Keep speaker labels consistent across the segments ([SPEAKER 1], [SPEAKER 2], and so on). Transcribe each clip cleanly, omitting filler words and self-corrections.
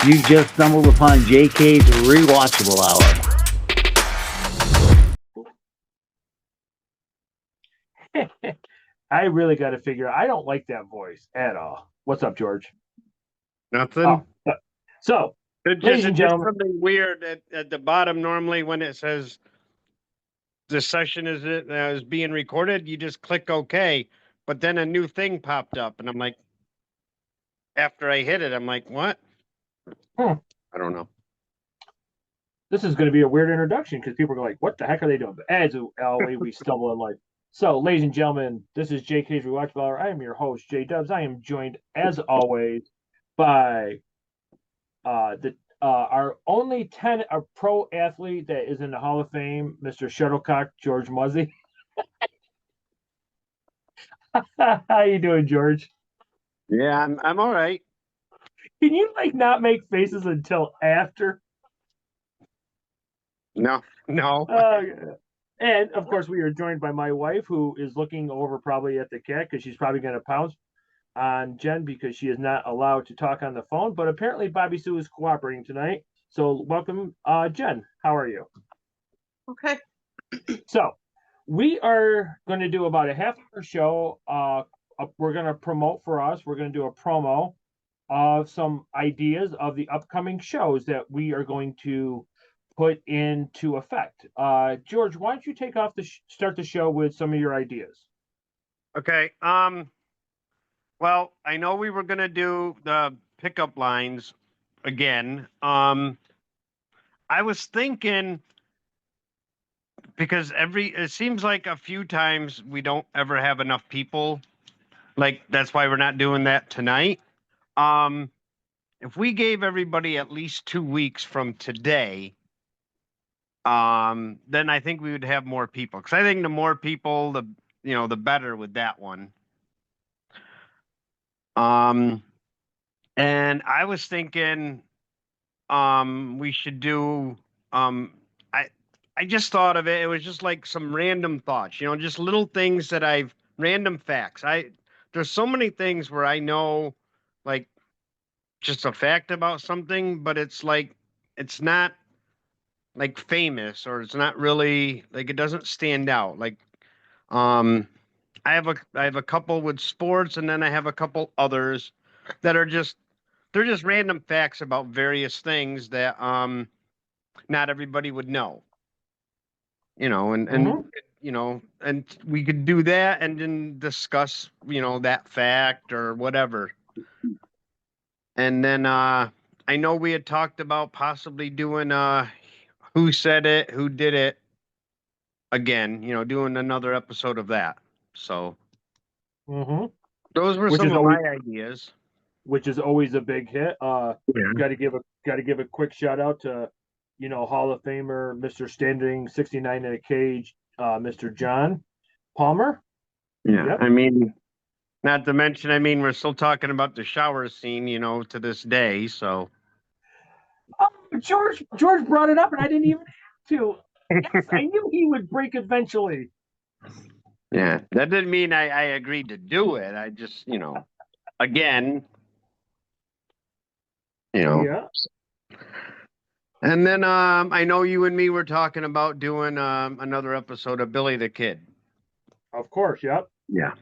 [SPEAKER 1] You just stumbled upon JK's Rewatchable Hour.
[SPEAKER 2] I really got to figure. I don't like that voice at all. What's up, George?
[SPEAKER 3] Nothing.
[SPEAKER 2] Oh, so, ladies and
[SPEAKER 3] It's just
[SPEAKER 2] gentlemen,
[SPEAKER 3] something weird at the bottom. Normally, when it says the session is being recorded, you just click OK. But then a new thing popped up, and I'm like, after I hit it, I'm like, what?
[SPEAKER 2] Hmm.
[SPEAKER 3] I don't know.
[SPEAKER 2] This is going to be a weird introduction because people are like, "What the heck are they doing?" But as always, we stumble in life. So, ladies and gentlemen, this is JK's Rewatchable Hour. I am your host, JK'z. I am joined, as always, by the our only 10 pro athlete that is in the Hall of Fame, Mr. Shuttlecock George Muzzy. How you doing, George?
[SPEAKER 3] Yeah, I'm all right.
[SPEAKER 2] Can you not make faces until after?
[SPEAKER 3] No.
[SPEAKER 2] Uh, and of course, we are joined by my wife, who is looking over probably at the cat because she's probably going to pounce on Jen because she is not allowed to talk on the phone. But apparently, Bobby Sue is cooperating tonight. So, welcome, Jen. How are you?
[SPEAKER 4] Okay.
[SPEAKER 2] So, we are going to do about a half-hour show. We're going to promote for us. We're going to do a promo of some ideas of the upcoming shows that we are going to put into effect. George, why don't you take off start the show with some of your ideas?
[SPEAKER 3] Okay. Well, I know we were gonna do the pickup lines again. I was thinking because it seems like a few times we don't ever have enough people. Like that's why we're not doing that tonight. Um, if we gave everybody at least 2 weeks from today, then I think we would have more people. Because I think the more people, the better with that one. Um, and I was thinking, we should do, I just thought of it. It was just like some random thoughts, just little things random facts. There's so many things where I know, like, just a fact about something, but it's not like famous or it's not really like it doesn't stand out. Like, um, I have a couple with sports, and then I have a couple others that they're just random facts about various things that not everybody would know.
[SPEAKER 2] Mm-hmm.
[SPEAKER 3] And we could do that and then discuss, that fact or whatever. And then I know we had talked about possibly doing who said it, who did it again, doing another episode of that. So
[SPEAKER 2] Mm-hmm.
[SPEAKER 3] those were
[SPEAKER 2] Which
[SPEAKER 3] some
[SPEAKER 2] is
[SPEAKER 3] of
[SPEAKER 2] always
[SPEAKER 3] my ideas.
[SPEAKER 2] a big hit.
[SPEAKER 3] Yeah.
[SPEAKER 2] Got to give a quick shout out to Hall of Famer Mr. Standing 69 in a cage, Mr. John Palmer.
[SPEAKER 3] Yeah.
[SPEAKER 2] Yep.
[SPEAKER 3] I mean, not to mention, we're still talking about the shower scene, to this day. So
[SPEAKER 2] Oh, George brought it up, and I didn't even have to. Yes, I knew he would break eventually.
[SPEAKER 3] yeah, that didn't mean I agreed to do it. I just, again, you know.
[SPEAKER 2] Yeah,
[SPEAKER 3] And then I know you and me were talking about doing another episode of Billy the Kid.
[SPEAKER 2] of course. Yep.
[SPEAKER 3] Yeah.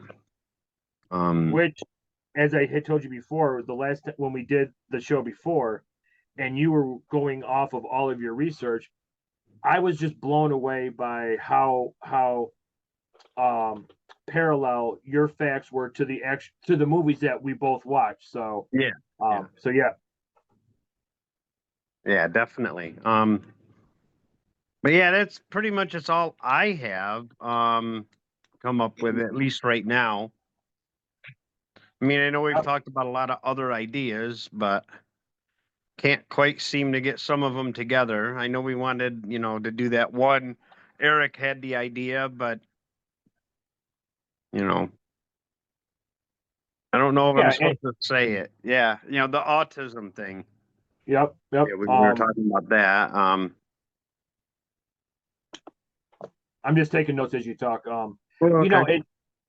[SPEAKER 2] Which, as I had told you before, the last when we did the show before, and you were going off of all of your research, I was just blown away by how um, parallel your facts were to the movies that we both watched. So
[SPEAKER 3] Yeah.
[SPEAKER 2] so yeah.
[SPEAKER 3] Yeah, definitely. But yeah, that's pretty much it's all I have come up with, at least right now. I know we've talked about a lot of other ideas, but can't quite seem to get some of them together. I know we wanted, to do that one. Eric had the idea, but I don't know if I'm
[SPEAKER 2] Yeah,
[SPEAKER 3] supposed to say it. Yeah, the autism thing.
[SPEAKER 2] yep.
[SPEAKER 3] Yeah, we were talking about that.
[SPEAKER 2] I'm just taking notes as you talk.
[SPEAKER 3] Well,
[SPEAKER 2] You know,
[SPEAKER 3] okay.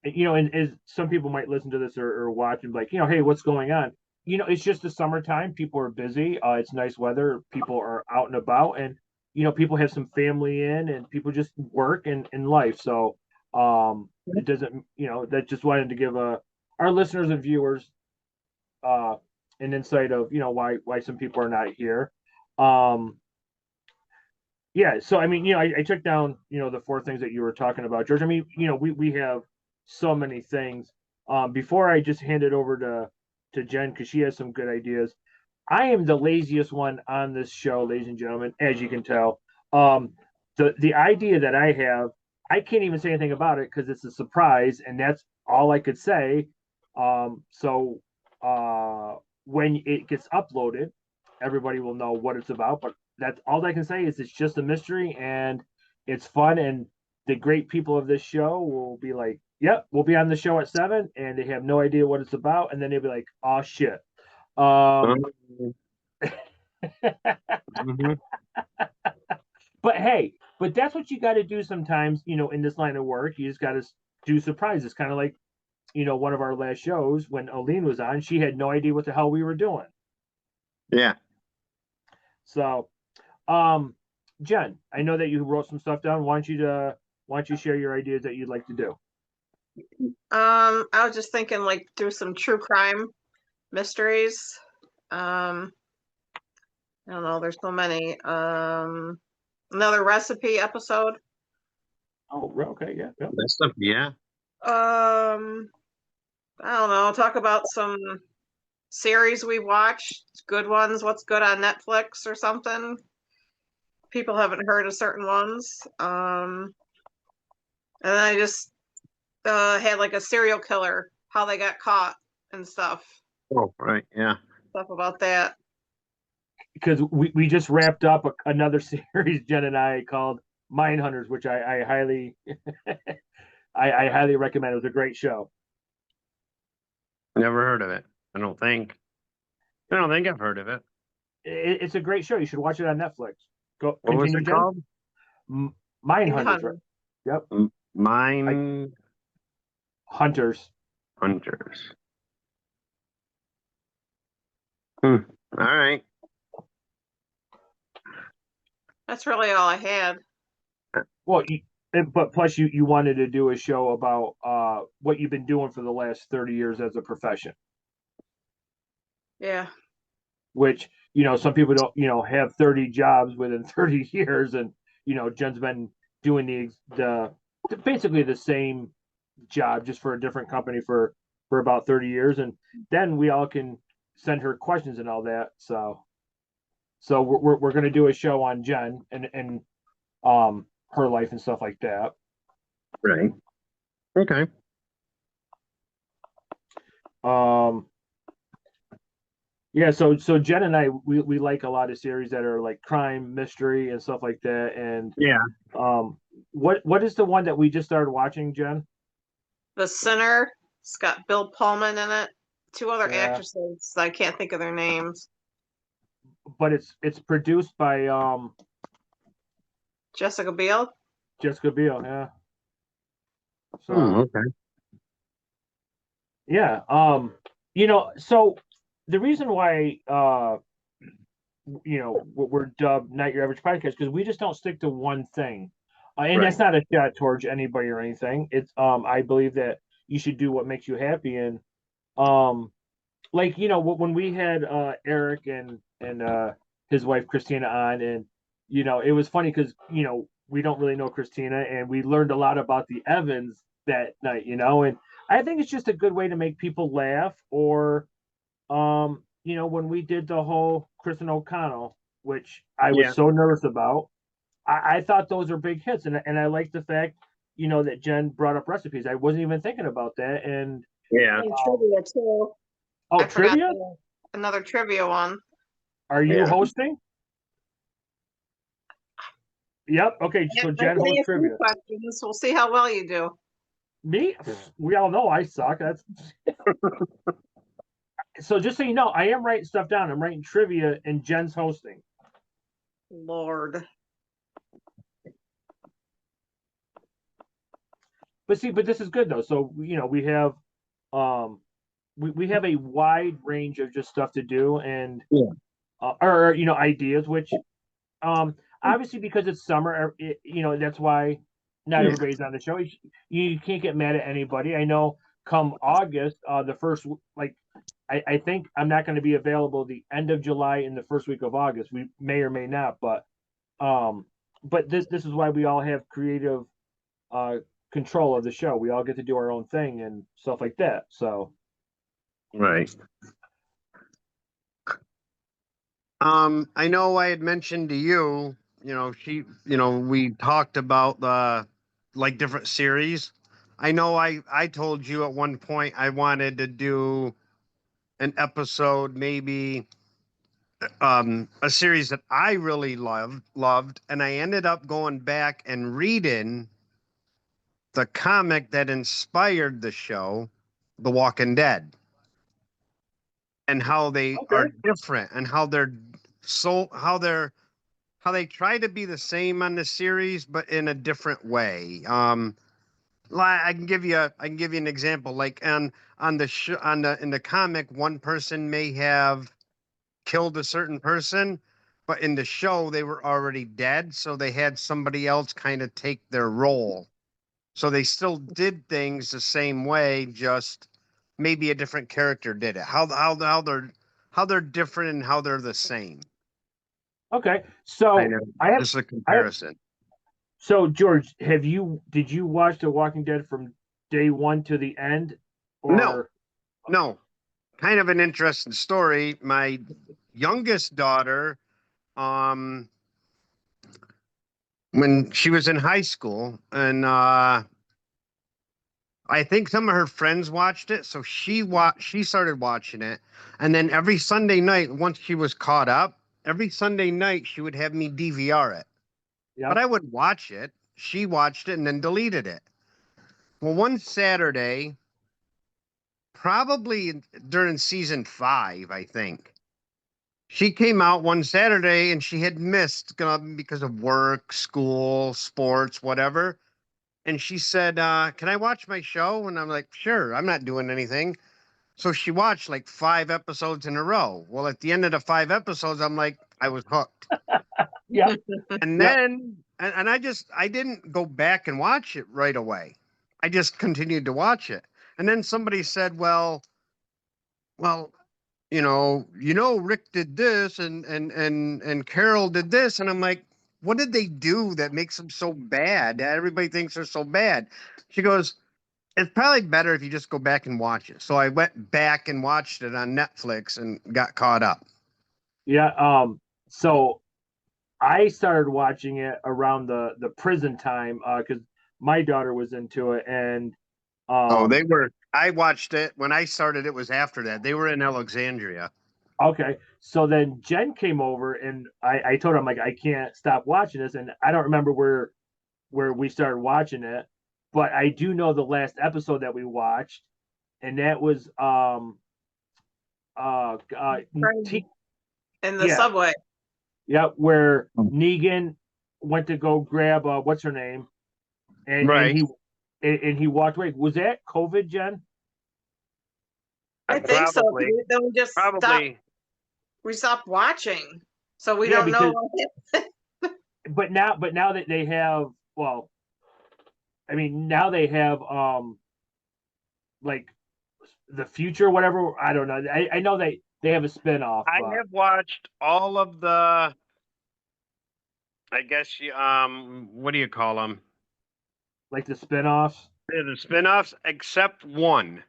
[SPEAKER 2] and as some people might listen to this or watch and be like, hey, what's going on? it's just the summertime. People are busy. It's nice weather. People are out and about, and people have some family in, and people just work and life. So it doesn't, that just wanted to give our listeners and viewers uh, an insight of why some people are not here. Um, yeah, so I mean, I took down the four things that you were talking about, George. I mean, we have so many things. Before I just hand it over to Jen because she has some good ideas. I am the laziest one on this show, ladies and gentlemen, as you can tell. Um, the idea that I have, I can't even say anything about it because it's a surprise, and that's all I could say. So when it gets uploaded, everybody will know what it's about. But that's all I can say is it's just a mystery and it's fun. And the great people of this show will be like, "Yep, we'll be on the show at 7," and they have no idea what it's about, and then they'll be like, "Oh shit." Um,
[SPEAKER 3] Mhm.
[SPEAKER 2] but hey, but that's what you got to do sometimes, in this line of work. You just got to do surprises, kind of like, one of our last shows when Aline was on, she had no idea what the hell we were doing.
[SPEAKER 3] Yeah.
[SPEAKER 2] So, Jen, I know that you wrote some stuff down. Why don't you share your ideas that you'd like to do?
[SPEAKER 4] I was just thinking like do some true crime mysteries. I don't know, there's so many. Another recipe episode.
[SPEAKER 2] Oh, okay, yeah.
[SPEAKER 3] That's stuff. Yeah.
[SPEAKER 4] I don't know, talk about some series we watched, good ones, what's good on Netflix or something. People haven't heard of certain ones. And then I just had like a serial killer, how they got caught and stuff.
[SPEAKER 3] Oh, right. Yeah.
[SPEAKER 4] Stuff about that.
[SPEAKER 2] Because we just wrapped up another series, Jen and I, called Mine Hunters, which I highly I highly recommend. It was a great show.
[SPEAKER 3] Never heard of it. I don't think. I don't think I've heard of it.
[SPEAKER 2] It's a great show. You should watch it on Netflix. Go
[SPEAKER 3] What was
[SPEAKER 2] continue,
[SPEAKER 3] it
[SPEAKER 2] Jen.
[SPEAKER 3] called?
[SPEAKER 2] Mine Hunters. Right? Yep.
[SPEAKER 3] Mine
[SPEAKER 2] Hunters.
[SPEAKER 3] Hunters. All right.
[SPEAKER 4] That's really all I had.
[SPEAKER 2] Well, but plus you wanted to do a show about what you've been doing for the last 30 years as a profession.
[SPEAKER 4] Yeah.
[SPEAKER 2] Which some people don't have 30 jobs within 30 years, and Jen's been doing the basically the same job just for a different company for about 30 years, and then we all can send her questions and all that. So we're going to do a show on Jen and her life and stuff like that.
[SPEAKER 3] Right. Okay.
[SPEAKER 2] Yeah, so Jen and I we like a lot of series that are like crime, mystery, and stuff like that. And
[SPEAKER 3] Yeah.
[SPEAKER 2] what is the one that we just started watching, Jen?
[SPEAKER 4] The Sinner. It's got Bill Pullman in it. Two other
[SPEAKER 2] Yeah.
[SPEAKER 4] actresses. I can't think of their names.
[SPEAKER 2] But it's produced by
[SPEAKER 4] Jessica Biel.
[SPEAKER 2] Jessica Biel, yeah. So
[SPEAKER 3] Okay.
[SPEAKER 2] yeah, so the reason why we're dubbed Not Your Average Podcast because we just don't stick to one thing, and that's not a shot towards anybody or anything. It's I believe that you should do what makes you happy, and like when we had Eric and his wife Christina on, and it was funny because we don't really know Christina, and we learned a lot about the Evans that night, and I think it's just a good way to make people laugh. Or when we did the whole Kristen O'Connell, which I was so nervous about, I thought those are big hits, and I like the fact that Jen brought up recipes. I wasn't even thinking about that, and
[SPEAKER 3] Yeah.
[SPEAKER 4] And trivia too.
[SPEAKER 2] oh,
[SPEAKER 4] I forgot
[SPEAKER 2] trivia.
[SPEAKER 4] another trivia one.
[SPEAKER 2] Are you
[SPEAKER 3] Yeah.
[SPEAKER 2] hosting? Yep. Okay. So Jen hosts trivia.
[SPEAKER 4] Questions. We'll see how well you do.
[SPEAKER 2] Me? We all know I suck. That's so. Just so you know, I am writing stuff down. I'm writing trivia, and Jen's hosting.
[SPEAKER 4] Lord.
[SPEAKER 2] But see, but this is good though. So we have we have a wide range of just stuff to do and
[SPEAKER 3] Yeah.
[SPEAKER 2] or ideas, which obviously because it's summer, that's why not
[SPEAKER 3] Yeah.
[SPEAKER 2] everybody's on the show. You can't get mad at anybody. I know come August, the first like I think I'm not going to be available the end of July and the first week of August. We may or may not, but this is why we all have creative uh control of the show. We all get to do our own thing and stuff like that. So
[SPEAKER 3] Right. I know I had mentioned to you, we talked about the like different series. I know I told you at one point I wanted to do an episode, maybe a series that I really loved, and I ended up going back and reading the comic that inspired the show, The Walking Dead, and how they are
[SPEAKER 2] okay,
[SPEAKER 3] different and how they try to be the same on the series but in a different way. I can give you an example. Like on the in the comic, one person may have killed a certain person, but in the show they were already dead, so they had somebody else kind of take their role. So they still did things the same way, just maybe a different character did it. How they're different and how they're the same.
[SPEAKER 2] okay.
[SPEAKER 3] I
[SPEAKER 2] So
[SPEAKER 3] know.
[SPEAKER 2] I have
[SPEAKER 3] Just a
[SPEAKER 2] I have
[SPEAKER 3] comparison.
[SPEAKER 2] so George, did you watch The Walking Dead from day one to the end,
[SPEAKER 3] No,
[SPEAKER 2] or
[SPEAKER 3] no. Kind of an interesting story. My youngest daughter, um, when she was in high school, and I think some of her friends watched it, so she started watching it, and then every Sunday night, once she was caught up, every Sunday night she would have me DVR it. But
[SPEAKER 2] yep,
[SPEAKER 3] I would watch it. She watched it and then deleted it. Well, one Saturday, probably during season 5, I think, she came out one Saturday and she had missed because of work, school, sports, whatever. And she said, "Can I watch my show?" And I'm like, "Sure, I'm not doing anything." So she watched like 5 episodes in a row. Well, at the end of the 5 episodes, I'm like, I was hooked.
[SPEAKER 2] yep,
[SPEAKER 3] And
[SPEAKER 2] yep,
[SPEAKER 3] then, and I didn't go back and watch it right away. I just continued to watch it. And then somebody said, well, Rick did this and Carol did this. And I'm like, what did they do that makes them so bad? Everybody thinks they're so bad. She goes, it's probably better if you just go back and watch it. So I went back and watched it on Netflix and got caught up.
[SPEAKER 2] yeah. So I started watching it around the prison time because my daughter was into it, and
[SPEAKER 3] Oh,
[SPEAKER 2] um,
[SPEAKER 3] I watched it when I started. It was after that. They were in Alexandria.
[SPEAKER 2] okay. So then Jen came over, and I told her, I'm like, I can't stop watching this, and I don't remember where we started watching it, but I do know the last episode that we watched, and that was
[SPEAKER 4] Right. In the
[SPEAKER 2] yeah,
[SPEAKER 4] subway.
[SPEAKER 2] yeah, where Negan went to go grab what's her name, and
[SPEAKER 3] Right.
[SPEAKER 2] he walked away. Was that COVID, Jen?
[SPEAKER 4] I think so.
[SPEAKER 3] Probably.
[SPEAKER 4] Then we just stopped.
[SPEAKER 3] Probably.
[SPEAKER 4] We stopped watching, so we
[SPEAKER 2] Yeah,
[SPEAKER 4] don't know.
[SPEAKER 2] but now that they have, well, I mean, now they have like the future, whatever. I don't know. I know they have a spinoff.
[SPEAKER 3] I have watched all of the, I guess, what do you call them?
[SPEAKER 2] Like the spinoffs.
[SPEAKER 3] The spinoffs, except one.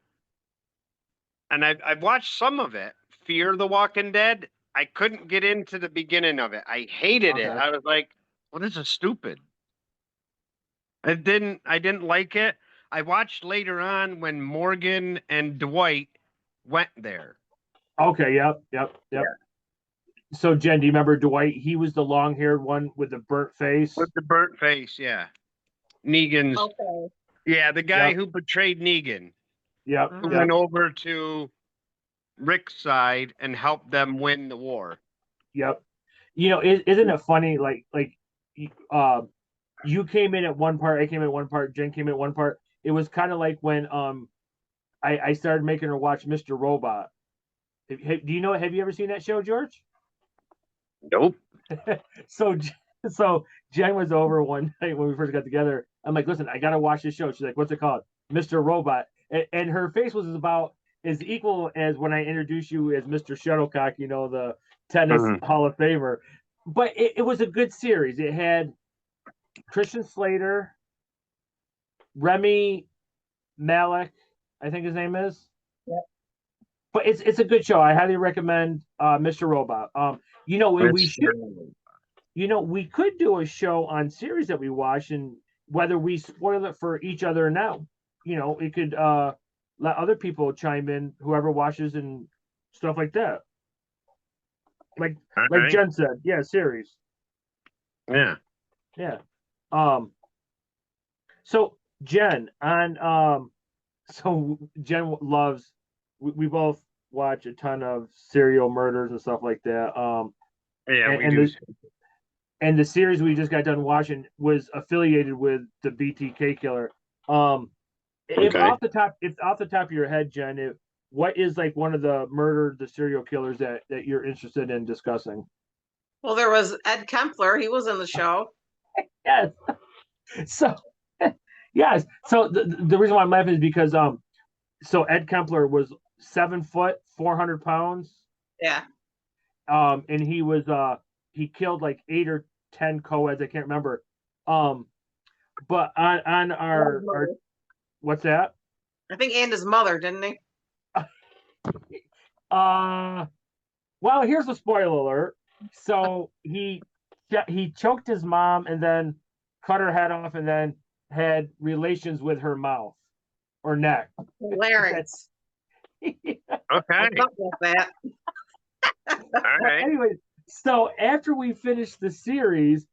[SPEAKER 3] And I've watched some of it. Fear the Walking Dead. I couldn't get into the beginning of it. I hated it.
[SPEAKER 2] Okay.
[SPEAKER 3] I was like, well, this is stupid. I didn't like it. I watched later on when Morgan and Dwight went there.
[SPEAKER 2] Okay. Yep.
[SPEAKER 4] Yeah.
[SPEAKER 2] So Jen, do you remember Dwight? He was the long-haired one with the burnt face.
[SPEAKER 3] With the burnt face, yeah. Negan's,
[SPEAKER 4] Okay.
[SPEAKER 3] yeah, the guy
[SPEAKER 2] Yep.
[SPEAKER 3] who betrayed Negan,
[SPEAKER 2] Yep.
[SPEAKER 4] Mhm.
[SPEAKER 3] who
[SPEAKER 2] Yep.
[SPEAKER 3] went over to Rick's side and helped them win the war.
[SPEAKER 2] Yep. Isn't it funny? Uh, you came in at one part, I came in at one part, Jen came in at one part. It was kind of like when I started making her watch Mr. Robot. Do you know? Have you ever seen that show, George?
[SPEAKER 3] Nope.
[SPEAKER 2] So so Jen was over one night when we first got together. I'm like, listen, I gotta watch this show. She's like, what's it called? Mr. Robot. And her face was about as equal as when I introduced you as Mr. Shuttlecock, you know, the tennis
[SPEAKER 3] Mhm.
[SPEAKER 2] Hall of Famer. But it was a good series. It had Christian Slater, Remy Malik, I think his name is.
[SPEAKER 4] Yeah.
[SPEAKER 2] But it's a good show. I highly recommend Mr. Robot. You know, we should we could do a show on series that we watch and whether we spoil it for each other or not. You know, it could let other people chime in, whoever watches and stuff like that. Like
[SPEAKER 3] Okay.
[SPEAKER 2] Jen said, yeah, series.
[SPEAKER 3] Yeah.
[SPEAKER 2] Yeah. So Jen on so Jen loves we both watch a ton of serial murders and stuff like that.
[SPEAKER 3] Yeah,
[SPEAKER 2] and,
[SPEAKER 3] we
[SPEAKER 2] and
[SPEAKER 3] do.
[SPEAKER 2] and the series we just got done watching was affiliated with the BTK killer. If
[SPEAKER 3] Okay.
[SPEAKER 2] off the top of your head, Jen, what is like one of the serial killers that you're interested in discussing?
[SPEAKER 4] Well, there was Ed Kempler. He was in the show.
[SPEAKER 2] Yes. So yes. So the reason why I'm laughing is because so Ed Kempler was 7 foot, 400 pounds.
[SPEAKER 4] Yeah.
[SPEAKER 2] And he killed like 8 or 10 co-eds. I can't remember. But on our what's that?
[SPEAKER 4] I think and his mother, didn't he?
[SPEAKER 2] Well, here's a spoiler alert. So he choked his mom and then cut her head off and then had relations with her mouth or neck.
[SPEAKER 4] Larynx.
[SPEAKER 3] Okay.
[SPEAKER 4] Something like that.
[SPEAKER 3] All right.
[SPEAKER 2] Anyway, so after we finished the series,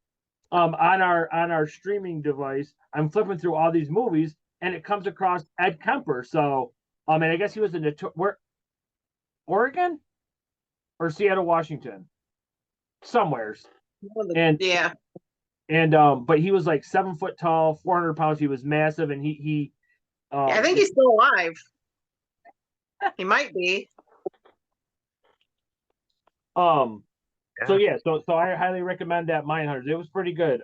[SPEAKER 2] on our streaming device, I'm flipping through all these movies and it comes across Ed Kemper. So, and I guess he was in where Oregon or Seattle, Washington, somewheres. And
[SPEAKER 4] yeah.
[SPEAKER 2] And but he was like 7 foot tall, 400 pounds. He was massive, and he
[SPEAKER 4] I think he's still alive. He might be.
[SPEAKER 2] So yeah, so I highly recommend that Mindhunters. It was pretty good.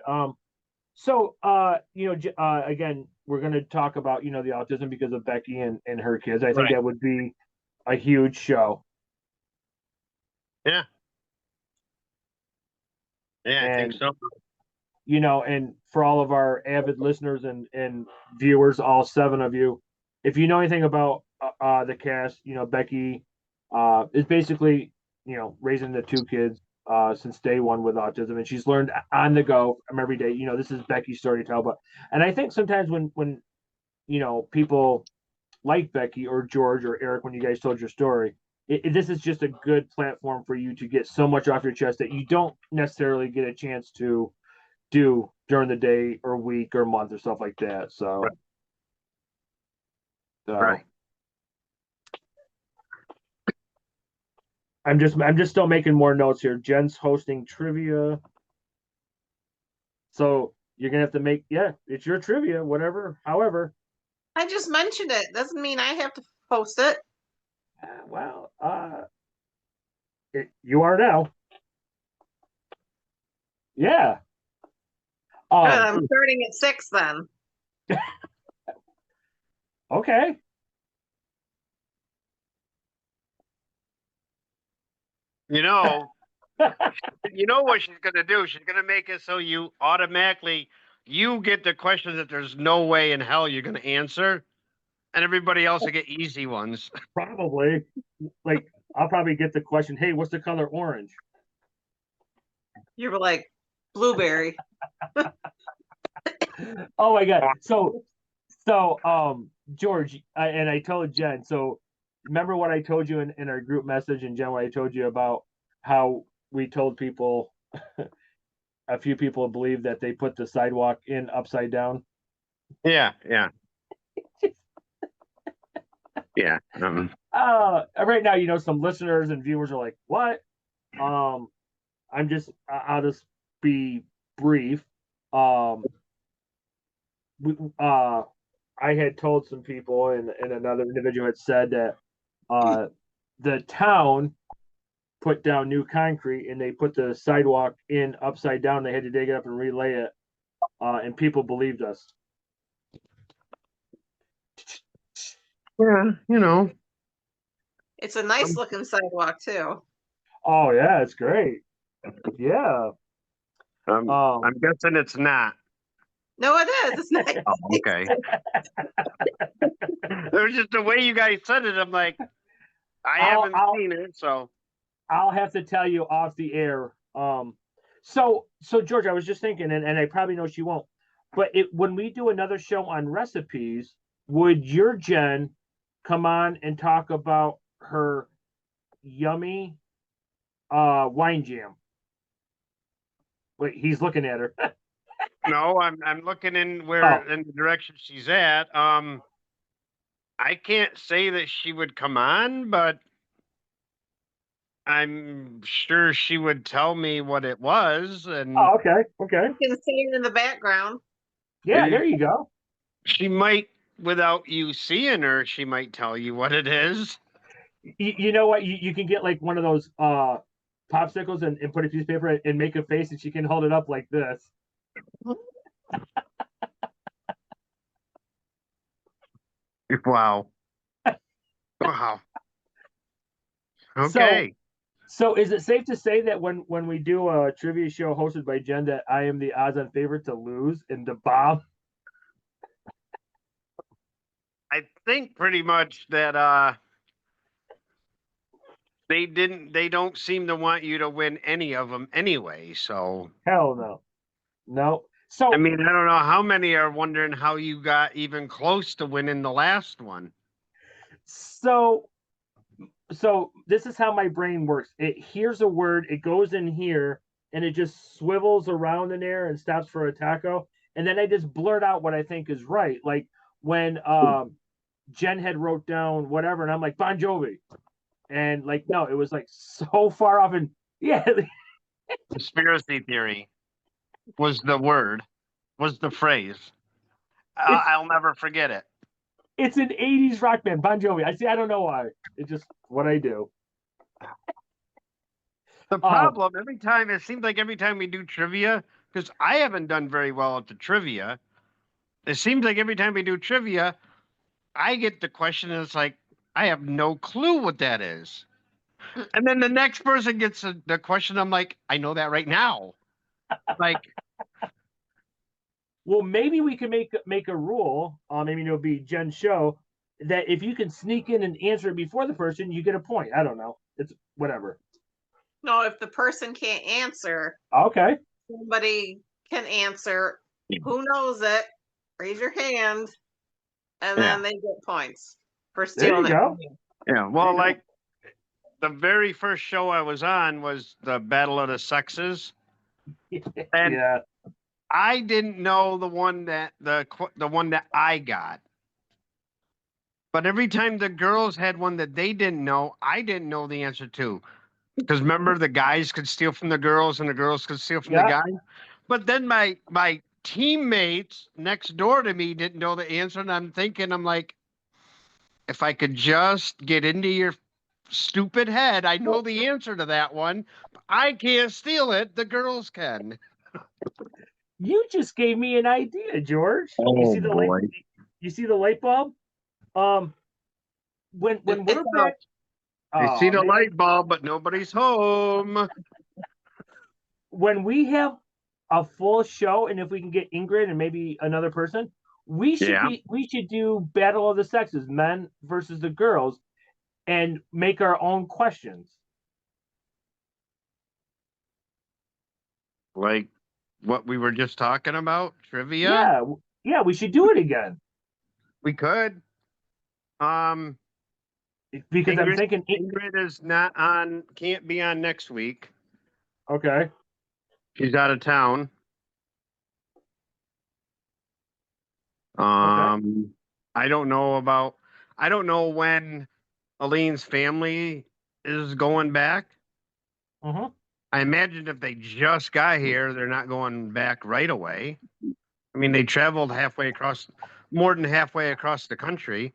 [SPEAKER 2] So again, we're gonna talk about the autism because of Becky and her kids. I think
[SPEAKER 3] Right.
[SPEAKER 2] that would be a huge show.
[SPEAKER 3] Yeah. Yeah, I think so.
[SPEAKER 2] And for all of our avid listeners and viewers, all 7 of you, if you know anything about the cast, Becky is basically raising the 2 kids since day one with autism, and she's learned on the go from every day. This is Becky's story to tell, and I think sometimes when people like Becky or George or Eric, when you guys told your story, this is just a good platform for you to get so much off your chest that you don't necessarily get a chance to do during the day or week or month or stuff like that. So,
[SPEAKER 3] Right.
[SPEAKER 2] I'm just still making more notes here. Jen's hosting trivia. So you're gonna have to make it's your trivia, whatever. However,
[SPEAKER 4] I just mentioned it. Doesn't mean I have to post it.
[SPEAKER 2] Well, you are now. Yeah.
[SPEAKER 4] I'm starting at 6 then.
[SPEAKER 2] Okay.
[SPEAKER 3] You know what she's gonna do? She's gonna make it so you automatically get the questions that there's no way in hell you're gonna answer, and everybody else will get easy ones.
[SPEAKER 2] Probably. Like I'll probably get the question, "Hey, what's the color orange?"
[SPEAKER 4] You were like blueberry.
[SPEAKER 2] Oh my god. So George, I told Jen, so remember what I told you in our group message, and Jen, what I told you about how we told people a few people believe that they put the sidewalk in upside down.
[SPEAKER 3] Yeah. Yeah.
[SPEAKER 2] Right now, some listeners and viewers are like, "What?" I'll just be brief. We I had told some people, and another individual had said that the town put down new concrete and they put the sidewalk in upside down. They had to dig it up and relay it, and people believed us.
[SPEAKER 3] Yeah, you know.
[SPEAKER 4] It's a nice looking sidewalk too.
[SPEAKER 2] Oh yeah, it's great. Yeah.
[SPEAKER 3] I'm guessing it's not.
[SPEAKER 4] No, it is. It's nice.
[SPEAKER 3] Oh, okay. It was just the way you guys said it. I'm like, I haven't seen it, so
[SPEAKER 2] I'll have to tell you off the air. So George, I was just thinking, and I probably know she won't, but when we do another show on recipes, would your Jen come on and talk about her yummy wine jam? Wait, he's looking at her.
[SPEAKER 3] no, I'm looking in in the direction she's at. I can't say that she would come on, but I'm sure she would tell me what it was, and
[SPEAKER 2] Oh, okay.
[SPEAKER 4] You can see it in the background.
[SPEAKER 2] Yeah, there you go.
[SPEAKER 3] She might, without you seeing her, she might tell you what it is.
[SPEAKER 2] You know what? You can get like one of those popsicles and put a piece of paper and make a face, and she can hold it up like this.
[SPEAKER 3] Wow. Wow. Okay.
[SPEAKER 2] So is it safe to say that when we do a trivia show hosted by Jen, that I am the odds-on favorite to lose and to bomb?
[SPEAKER 3] I think pretty much that they don't seem to want you to win any of them anyway, so
[SPEAKER 2] Hell no. No. So
[SPEAKER 3] I mean, I don't know how many are wondering how you got even close to winning the last one.
[SPEAKER 2] So this is how my brain works. It hears a word, it goes in here, and it just swivels around in there and stops for a taco. And then I just blurt out what I think is right. Like when Jen had wrote down whatever, and I'm like, Bon Jovi. And like, no, it was like so far off. And yeah.
[SPEAKER 3] Conspiracy theory was the word, was the phrase. I'll never forget it.
[SPEAKER 2] It's an 80s rock band, Bon Jovi. I don't know why. It's just what I do.
[SPEAKER 3] The problem, it seems like every time we do trivia, because I haven't done very well at the trivia, it seems like every time we do trivia, I get the question and it's like, I have no clue what that is. And then the next person gets the question, I'm like, I know that right now. Like,
[SPEAKER 2] well, maybe we can make a rule. Maybe it'll be Jen's show that if you can sneak in and answer it before the person, you get a point. I don't know. It's whatever.
[SPEAKER 4] No, if the person can't answer,
[SPEAKER 2] okay,
[SPEAKER 4] somebody can answer. Who knows it? Raise your hand, and then they get points for stealing
[SPEAKER 2] there you
[SPEAKER 4] it.
[SPEAKER 2] Go.
[SPEAKER 3] Yeah, well, like the very first show I was on was the Battle of the Sexes, and
[SPEAKER 2] yeah.
[SPEAKER 3] I didn't know the one that I got. But every time the girls had one that they didn't know, I didn't know the answer to. Because remember, the guys could steal from the girls and the girls could steal from the guys. But then my teammates next door to me didn't know the answer, and I'm like, if I could just get into your stupid head, I know the answer to that one. I can't steal it. The girls can.
[SPEAKER 2] You just gave me an idea, George.
[SPEAKER 3] Oh,
[SPEAKER 2] you see the
[SPEAKER 3] boy.
[SPEAKER 2] light? You see the light bulb? When we're back,
[SPEAKER 3] I see the light bulb, but nobody's home.
[SPEAKER 2] When we have a full show, and if we can get Ingrid and maybe another person, we should do Battle of the Sexes, men versus the girls, and make our own questions.
[SPEAKER 3] Like what we were just talking about, trivia.
[SPEAKER 2] Yeah, we should do it again.
[SPEAKER 3] We could.
[SPEAKER 2] Because I'm thinking
[SPEAKER 3] Ingrid is can't be on next week.
[SPEAKER 2] Okay.
[SPEAKER 3] She's out of town.
[SPEAKER 2] Okay.
[SPEAKER 3] I don't know when Aleen's family is going back.
[SPEAKER 2] Mm-hmm.
[SPEAKER 3] I imagine if they just got here, they're not going back right away. I mean, they traveled halfway across more than halfway across the country.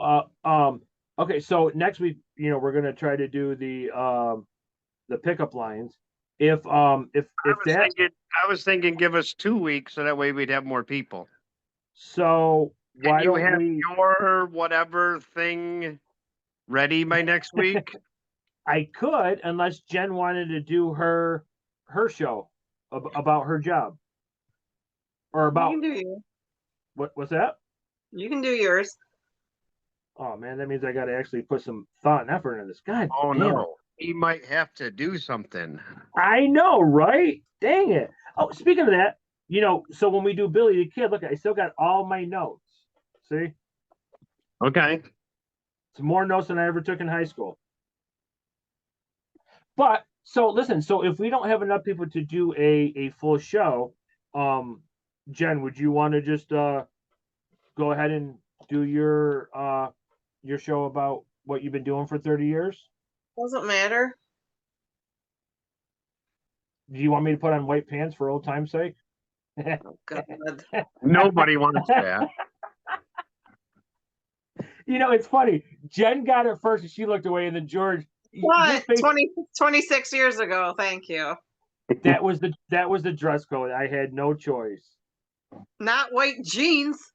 [SPEAKER 2] Okay, so next week, we're gonna try to do the pickup lines. If
[SPEAKER 3] I
[SPEAKER 2] that
[SPEAKER 3] was thinking give us 2 weeks so that way we'd have more people.
[SPEAKER 2] so
[SPEAKER 3] And
[SPEAKER 2] why
[SPEAKER 3] you
[SPEAKER 2] don't
[SPEAKER 3] have
[SPEAKER 2] we?
[SPEAKER 3] your whatever thing ready by next week?
[SPEAKER 2] I could, unless Jen wanted to do her show about her job or
[SPEAKER 4] You
[SPEAKER 2] about
[SPEAKER 4] can do you.
[SPEAKER 2] what's that?
[SPEAKER 4] You can do yours.
[SPEAKER 2] Oh man, that means I got to actually put some thought and effort into this. God
[SPEAKER 3] Oh
[SPEAKER 2] damn it.
[SPEAKER 3] no. He might have to do something.
[SPEAKER 2] I know, right? Dang it. Oh, speaking of that, so when we do Billy the Kid, look, I still got all my notes. See?
[SPEAKER 3] Okay.
[SPEAKER 2] It's more notes than I ever took in high school. But so listen, so if we don't have enough people to do a full show, Jen, would you want to just go ahead and do your show about what you've been doing for 30 years?
[SPEAKER 4] Doesn't matter.
[SPEAKER 2] Do you want me to put on white pants for old time's sake?
[SPEAKER 4] Oh, God.
[SPEAKER 3] Nobody wants that.
[SPEAKER 2] It's funny. Jen got it first and she looked away, and then George.
[SPEAKER 4] What? 26 years ago. Thank you.
[SPEAKER 2] That was the dress code. I had no choice.
[SPEAKER 4] Not white jeans.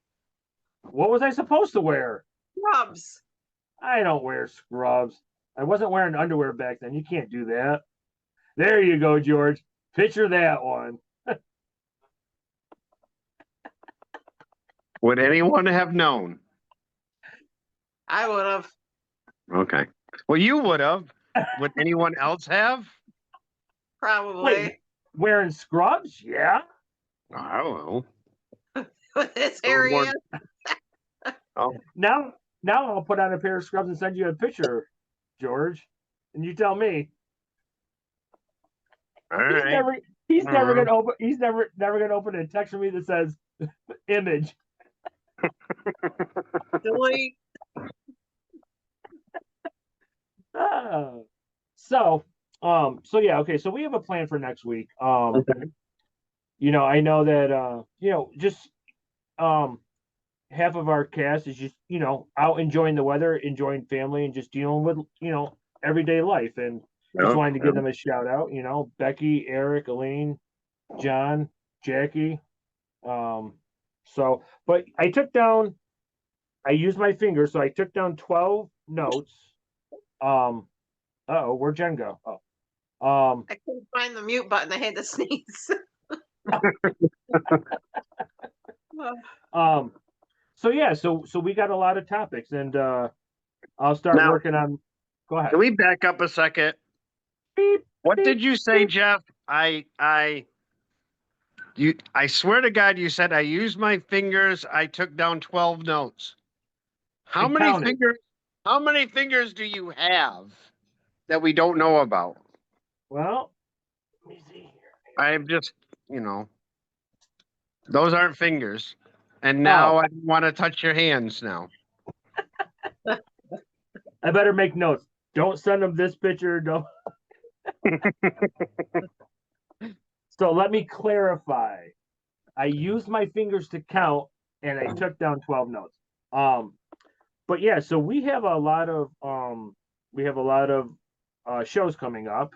[SPEAKER 2] What was I supposed to wear?
[SPEAKER 4] Scrubs.
[SPEAKER 2] I don't wear scrubs. I wasn't wearing underwear back then. You can't do that. There you go, George. Picture that one.
[SPEAKER 3] Would anyone have known?
[SPEAKER 4] I would have.
[SPEAKER 3] Okay. Well, you would have. Would anyone else have?
[SPEAKER 4] Probably.
[SPEAKER 2] Wait, wearing scrubs? Yeah.
[SPEAKER 3] I don't know.
[SPEAKER 4] With his area.
[SPEAKER 3] Oh,
[SPEAKER 2] Now I'll put on a pair of scrubs and send you a picture, George, and you tell me.
[SPEAKER 3] all right.
[SPEAKER 2] He's never gonna open. He's never gonna open a text from me that says image.
[SPEAKER 4] Delete.
[SPEAKER 2] So yeah, okay. So we have a plan for next week.
[SPEAKER 3] Okay.
[SPEAKER 2] I know that just half of our cast is just out enjoying the weather, enjoying family, and just dealing with everyday life, and just wanted to give them a shout out. Becky, Eric, Elaine, John, Jackie. But I used my fingers, so I took down 12 notes. Where'd Jen go?
[SPEAKER 4] I couldn't find the mute button. I had to sneeze.
[SPEAKER 2] So yeah, so we got a lot of topics, and I'll start
[SPEAKER 3] Now,
[SPEAKER 2] working on. Go ahead.
[SPEAKER 3] Can we back up a second?
[SPEAKER 2] Beep.
[SPEAKER 3] What
[SPEAKER 2] beep,
[SPEAKER 3] did you say,
[SPEAKER 2] beep.
[SPEAKER 3] Jeff? I swear to God, you said I used my fingers. I took down 12 notes. How many fingers do you have that we don't know about?
[SPEAKER 2] Well, let me see here.
[SPEAKER 3] I'm just, those aren't fingers. And now I want to touch your hands now.
[SPEAKER 2] I better make notes. Don't send them this picture. Don't. So let me clarify. I used my fingers to count, and I took down 12 notes. But yeah, so we have a lot of shows coming up,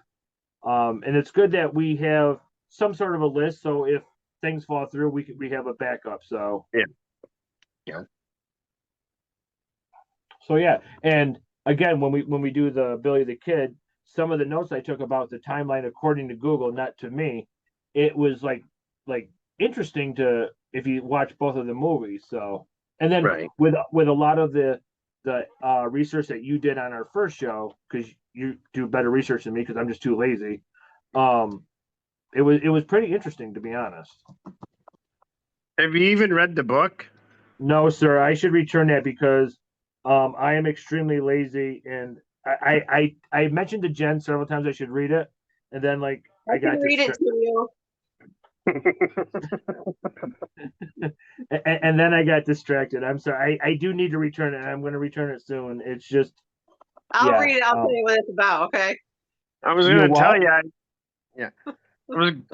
[SPEAKER 2] and it's good that we have some sort of a list. So if things fall through, we have a backup. So
[SPEAKER 3] yeah.
[SPEAKER 2] So yeah, and again, when we do the Billy the Kid, some of the notes I took about the timeline according to Google, not to me, it was like interesting to if you watch both of the movies. So and then
[SPEAKER 3] Right.
[SPEAKER 2] with a lot of the research that you did on our first show, because you do better research than me because I'm just too lazy. It was pretty interesting, to be honest.
[SPEAKER 3] Have you even read the book?
[SPEAKER 2] No, sir. I should return that because I am extremely lazy, and I mentioned to Jen several times I should read it, and then I
[SPEAKER 4] can read it to you.
[SPEAKER 2] and then I got distracted. I'm sorry. I do need to return it. And I'm going to return it soon. It's just
[SPEAKER 4] I'll read it. I'll tell you what it's about. Okay.
[SPEAKER 3] I was going to tell you. I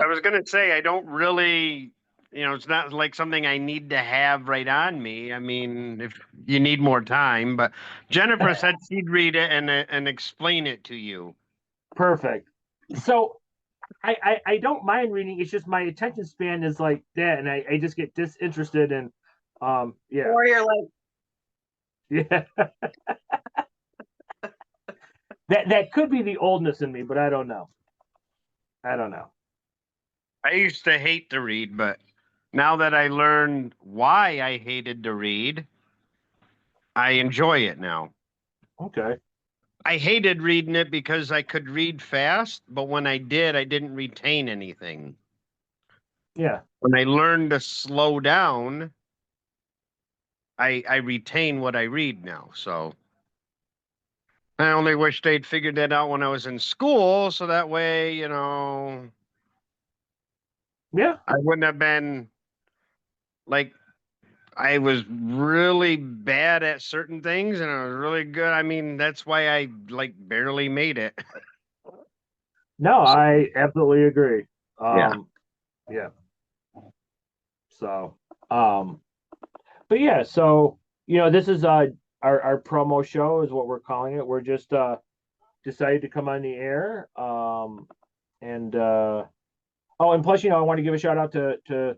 [SPEAKER 3] was going to say I don't really You know, it's not like something I need to have right on me. I mean, if you need more time, but Jennifer said she'd read it and explain it to you.
[SPEAKER 2] Perfect. So I don't mind reading. It's just my attention span is like that, and I just get disinterested and yeah.
[SPEAKER 4] Or you're like,
[SPEAKER 2] Yeah. That could be the oldness in me, but I don't know. I don't know.
[SPEAKER 3] I used to hate to read, but now that I learned why I hated to read, I enjoy it now.
[SPEAKER 2] Okay.
[SPEAKER 3] I hated reading it because I could read fast, but when I did, I didn't retain anything.
[SPEAKER 2] Yeah.
[SPEAKER 3] When I learned to slow down, I retain what I read now. So I only wish they'd figured that out when I was in school, so that way, you know,
[SPEAKER 2] Yeah.
[SPEAKER 3] I wouldn't have been like I was really bad at certain things and I was really good. I mean, that's why I like barely made it.
[SPEAKER 2] No, I absolutely agree.
[SPEAKER 3] Yeah.
[SPEAKER 2] Yeah. So, but yeah, so this is our promo show is what we're calling it. We're just decided to come on the air. And oh, and plus, I want to give a shout out to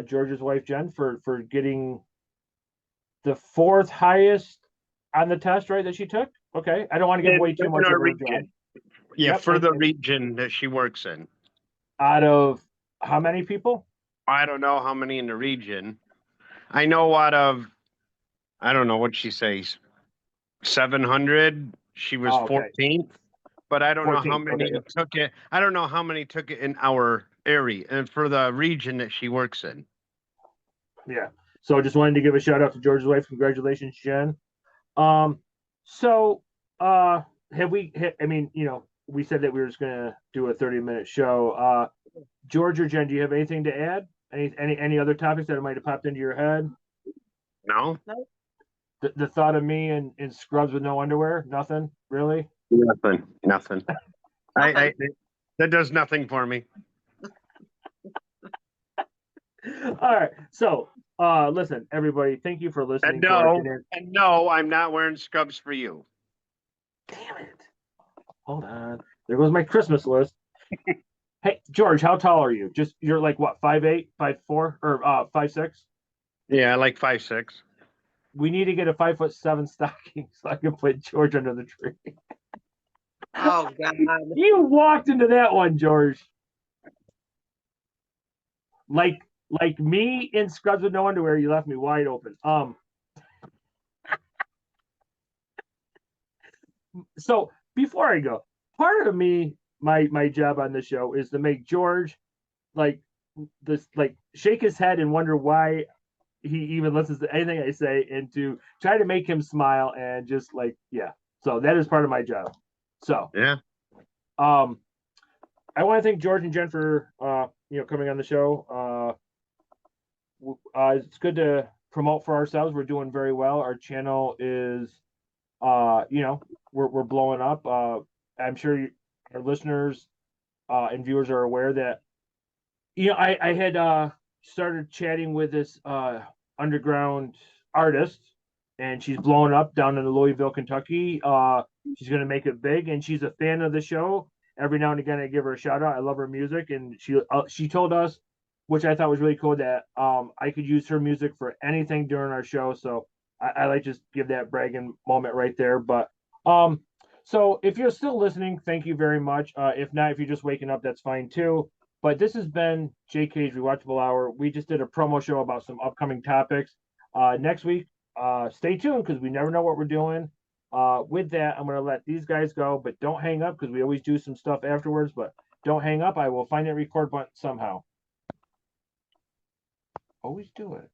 [SPEAKER 2] George's wife Jen for getting the fourth highest on the test, right? That she took. Okay, I don't want to give away too much of her job.
[SPEAKER 3] Yeah,
[SPEAKER 2] Yep,
[SPEAKER 3] for the
[SPEAKER 2] and
[SPEAKER 3] region that she works in.
[SPEAKER 2] out of how many people?
[SPEAKER 3] I don't know how many in the region. I know out of, I don't know what she says, 700. She was
[SPEAKER 2] Oh, okay.
[SPEAKER 3] 14th, but I don't know how
[SPEAKER 2] 14th.
[SPEAKER 3] many
[SPEAKER 2] Okay.
[SPEAKER 3] took it. I don't know how many took it in our area and for the region that she works in.
[SPEAKER 2] Yeah. So just wanted to give a shout out to George's wife. Congratulations, Jen. So have we I mean, we said that we were just gonna do a 30-minute show. George or Jen, do you have anything to add? Any other topics that might have popped into your head?
[SPEAKER 3] No?
[SPEAKER 2] The thought of me in scrubs with no underwear? Nothing? Really?
[SPEAKER 3] Nothing. I that does nothing for me.
[SPEAKER 2] All right. So listen, everybody, thank you for listening
[SPEAKER 3] And
[SPEAKER 2] to our
[SPEAKER 3] no, I'm not wearing scrubs for you.
[SPEAKER 2] Damn it. Hold on. There goes my Christmas list. Hey, George, how tall are you? You're like what, 5'8", 5'4", or 5'6"?
[SPEAKER 3] Yeah, I like 5'6".
[SPEAKER 2] We need to get a 5'7" stocking so I can put George under the tree.
[SPEAKER 4] oh God.
[SPEAKER 2] You walked into that one, George. Like me in scrubs with no underwear, you left me wide open. So before I go, part of me, my job on this show is to make George like shake his head and wonder why he even listens to anything I say, and to try to make him smile and just yeah. So that is part of my job. So
[SPEAKER 3] Yeah.
[SPEAKER 2] I want to thank George and Jen for coming on the show. It's good to promote for ourselves. We're doing very well. Our channel is we're blowing up. I'm sure our listeners and viewers are aware that I had started chatting with this underground artist, and she's blowing up down in Louisville, Kentucky. She's going to make it big, and she's a fan of the show. Every now and again, I give her a shout out. I love her music, and she told us, which I thought was really cool, that I could use her music for anything during our show. So I like just give that bragging moment right there. But so if you're still listening, thank you very much. If not, if you're just waking up, that's fine too. But this has been JK's Rewatchable Hour. We just did a promo show about some upcoming topics. Next week, stay tuned because we never know what we're doing. With that, I'm going to let these guys go, but don't hang up because we always do some stuff afterwards. But don't hang up. I will find that record button somehow. Always do it.